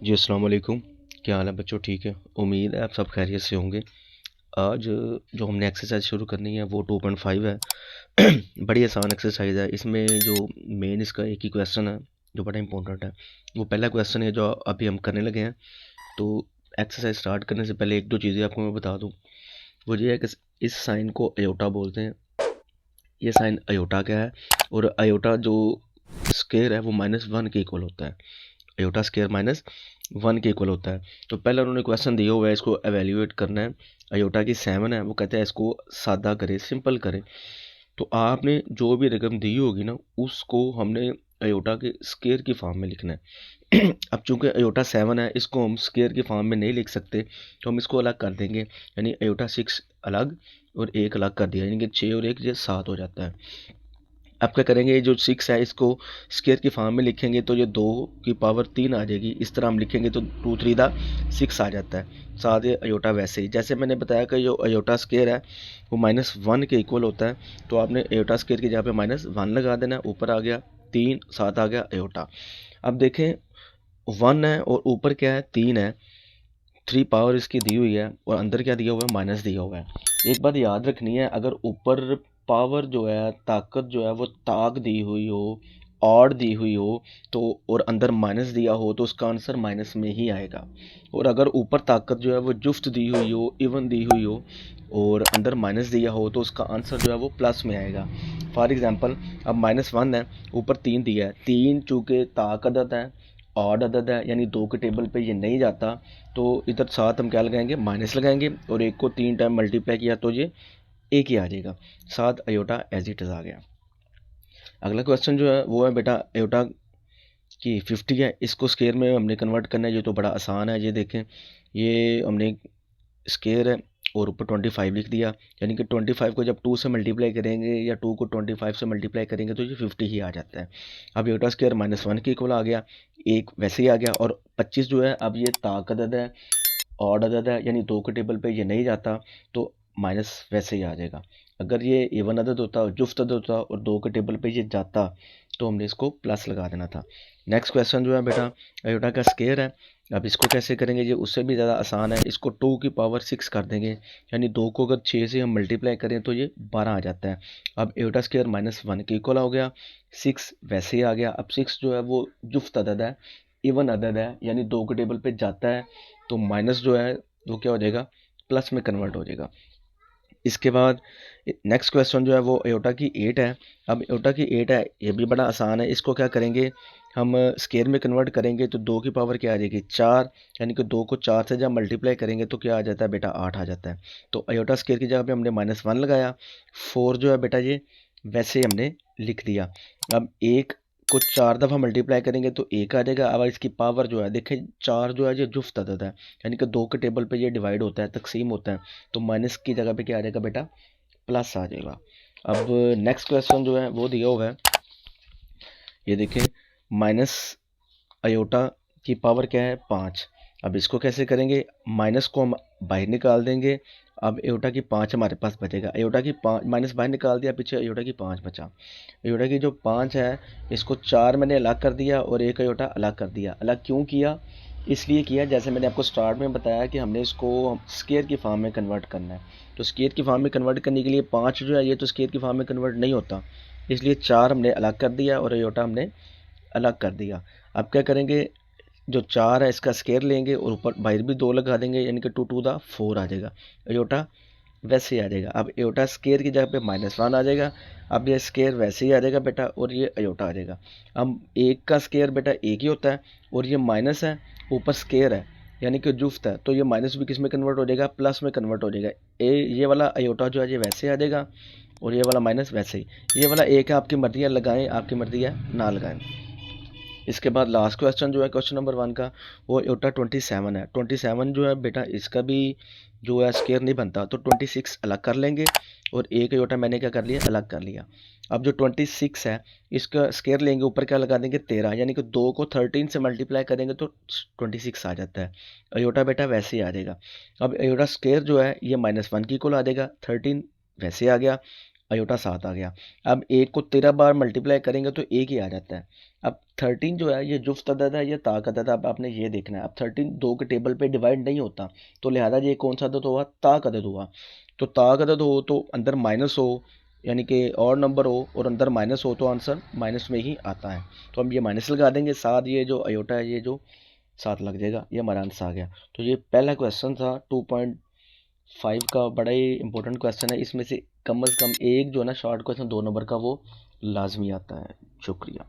जी अस्सलाम वालेकुम। क्या हाल है बच्चों? ठीक है, उम्मीद है आप सब खैरियत से होंगे। आज जो हमने एक्सरसाइज शुरू करनी है वो 2.5 है। बड़ी आसान एक्सरसाइज है। इसमें जो मेन इसका एक ही क्वेश्चन है जो बड़ा इंपॉर्टेंट है। वो पहला क्वेश्चन है जो अभी हम करने लगे हैं। तो एक्सरसाइज स्टार्ट करने से पहले एक दो चीज़ें आपको मैं बता दूं। वो ये है कि इस साइन को अयोटा बोलते हैं। ये साइन अयोटा क्या है? और अयोटा जो स्केयर है वो -1 के इक्वल होता है। अयोटा स्केयर -1 के इक्वल होता है। तो पहले उन्होंने क्वेश्चन दिया हुआ है, इसको एवेल्यूएट करना है। अयोटा की 7 है, वो कहते हैं इसको सादा करे, सिंपल करे। तो आपने जो भी रकम दी होगी ना, उसको हमने अयोटा के स्केयर की फॉर्म में लिखना है। अब चूंकि अयोटा 7 है, इसको हम स्केयर की फॉर्म में नहीं लिख सकते, तो हम इसको अलग कर देंगे। यानी अयोटा 6 अलग और 1 अलग कर दिया, यानी कि 6 और 1 ये 7 हो जाता है। अब क्या करेंगे, जो 6 है इसको स्केयर की फॉर्म में लिखेंगे तो ये 2 की पावर 3 आ जाएगी। इस तरह हम लिखेंगे तो 2 3 दा 6 आ जाता है। साथ ही अयोटा वैसे ही जैसे मैंने बताया कि जो अयोटा स्केयर है वो -1 के इक्वल होता है। तो आपने अयोटा स्केयर की जगह पे -1 लगा देना है। ऊपर आ गया 3, 7 आ गया अयोटा। अब देखें 1 है और ऊपर क्या है 3 है। 3 पावर इसकी दी हुई है और अंदर क्या दिया हुआ है, माइनस दिया हुआ है। एक बात याद रखनी है, अगर ऊपर पावर जो है, ताकत जो है वो ताक दी हुई हो, ऑड दी हुई हो, तो और अंदर माइनस दिया हो तो उसका आंसर माइनस में ही आएगा। और अगर ऊपर ताकत जो है वो जुफ्त दी हुई हो, इवन दी हुई हो, और अंदर माइनस दिया हो तो उसका आंसर जो है वो प्लस में आएगा। फॉर एग्जांपल अब -1 है, ऊपर 3 दिया है। 3 चूँकि ताक अदद है, ऑड अदद है, यानी 2 के टेबल पे ये नहीं जाता। तो इधर 7 हम क्या लगाएंगे, माइनस लगाएंगे, और 1 को 3 टाइम मल्टीप्लाई किया तो ये 1 ही आ जाएगा। 7 अयोटा एज इट इज आ गया। अगला क्वेश्चन जो है वो है बेटा अयोटा की 50 है, इसको स्केयर में हमने कन्वर्ट करना है। ये तो बड़ा आसान है। ये देखें, ये हमने स्केयर है और ऊपर 25 लिख दिया, यानी कि 25 को जब 2 से मल्टीप्लाई करेंगे या 2 को 25 से मल्टीप्लाई करेंगे तो ये 50 ही आ जाता है। अब अयोटा स्केयर -1 के इक्वल आ गया, एक वैसे ही आ गया। और 25 जो है, अब ये ताक अदद है, ऑड अदद है, यानी 2 के टेबल पे ये नहीं जाता, तो माइनस वैसे ही आ जाएगा। अगर ये इवन अदद होता, जुफ्त अदद होता और 2 के टेबल पे ये जाता तो हमने इसको प्लस लगा देना था। नेक्स्ट क्वेश्चन जो है बेटा अयोटा का स्केयर है। अब इसको कैसे करेंगे, ये उससे भी ज़्यादा आसान है। इसको 2 की पावर 6 कर देंगे, यानी 2 को अगर 6 से हम मल्टीप्लाई करें तो ये 12 आ जाता है। अब अयोटा स्केयर -1 के इक्वल हो गया, 6 वैसे ही आ गया। अब 6 जो है वो जुफ्त अदद है, इवन अदद है, यानी 2 के टेबल पे जाता है, तो माइनस जो है वो क्या हो जाएगा, प्लस में कन्वर्ट हो जाएगा। इसके बाद नेक्स्ट क्वेश्चन जो है वो अयोटा की 8 है। अब अयोटा की 8 है, ये भी बड़ा आसान है। इसको क्या करेंगे, हम स्केयर में कन्वर्ट करेंगे तो 2 की पावर क्या आ जाएगी, 4, यानी कि 2 को 4 से जब मल्टीप्लाई करेंगे तो क्या आ जाता है बेटा, 8 आ जाता है। तो अयोटा स्केयर की जगह पे हमने -1 लगाया। 4 जो है बेटा ये वैसे ही हमने लिख दिया। अब 1 को 4 दफ़ा मल्टीप्लाई करेंगे तो 1 आ जाएगा। अब इसकी पावर जो है देखें, 4 जो है ये जुफ्त अदद है, यानी कि 2 के टेबल पे ये डिवाइड होता है, तकसीम होता है, तो माइनस की जगह पे क्या आ जाएगा बेटा, प्लस आ जाएगा। अब नेक्स्ट क्वेश्चन जो है वो दिया हुआ है, ये देखें, माइनस अयोटा की पावर क्या है, 5। अब इसको कैसे करेंगे, माइनस को हम बाहर निकाल देंगे। अब अयोटा की 5 हमारे पास बचेगा। अयोटा की 5 माइनस बाहर निकाल दिया, पीछे अयोटा की 5 बचा। अयोटा की जो 5 है, इसको 4 मैंने अलग कर दिया और एक अयोटा अलग कर दिया। अलग क्यों किया, इसलिए किया जैसे मैंने आपको स्टार्ट में बताया कि हमने इसको स्केयर की फॉर्म में कन्वर्ट करना है। तो स्केयर की फॉर्म में कन्वर्ट करने के लिए 5 जो है ये तो स्केयर की फॉर्म में कन्वर्ट नहीं होता, इसलिए 4 हमने अलग कर दिया और अयोटा हमने अलग कर दिया। अब क्या करेंगे, जो 4 है इसका स्केयर लेंगे और ऊपर बाहर भी 2 लगा देंगे, यानी कि 2 टू द 4 आ जाएगा। अयोटा वैसे ही आ जाएगा। अब अयोटा स्केयर की जगह पे -1 आ जाएगा। अब ये स्केयर वैसे ही आ जाएगा बेटा, और ये अयोटा आ जाएगा। अब एक का स्केयर बेटा एक ही होता है, और ये माइनस है, ऊपर स्केयर है, यानी कि जुफ्त है, तो ये माइनस भी किस में कन्वर्ट हो जाएगा, प्लस में कन्वर्ट हो जाएगा। ये वाला अयोटा जो है ये वैसे आ जाएगा, और ये वाला माइनस वैसे ही। ये वाला एक है, आपकी मर्जी है लगाएं, आपकी मर्जी है ना लगाएं। इसके बाद लास्ट क्वेश्चन जो है क्वेश्चन नंबर 1 का, वो अयोटा 27 है। 27 जो है बेटा इसका भी जो है स्केयर नहीं बनता, तो 26 अलग कर लेंगे, और एक अयोटा मैंने क्या कर लिया, अलग कर लिया। अब जो 26 है इसका स्केयर लेंगे, ऊपर क्या लगा देंगे, 13, यानी कि 2 को 13 से मल्टीप्लाई करेंगे तो 26 आ जाता है। अयोटा बेटा वैसे ही आ जाएगा। अब अयोटा स्केयर जो है ये -1 की इक्वल आ जाएगा, 13 वैसे आ गया, अयोटा 7 आ गया। अब एक को 13 बार मल्टीप्लाई करेंगे तो एक ही आ जाता है। अब 13 जो है ये जुफ्त अदद है या ताक अदद है, अब आपने ये देखना है। अब 13 दो के टेबल पे डिवाइड नहीं होता, तो लिहाजा ये कौन सा अदद हुआ, ताक अदद हुआ। तो ताक अदद हो तो अंदर माइनस हो, यानी कि और नंबर हो और अंदर माइनस हो तो आंसर माइनस में ही आता है। तो हम ये माइनस लगा देंगे, साथ ये जो अयोटा है ये जो साथ लग जाएगा, ये हमारा आंसर आ गया। तो ये पहला क्वेश्चन था 2.5 का, बड़ा ही इंपॉर्टेंट क्वेश्चन है। इसमें से कम एक जो है ना शॉर्ट क्वेश्चन 2 नंबर का वो लाजमी आता है। शुक्रिया।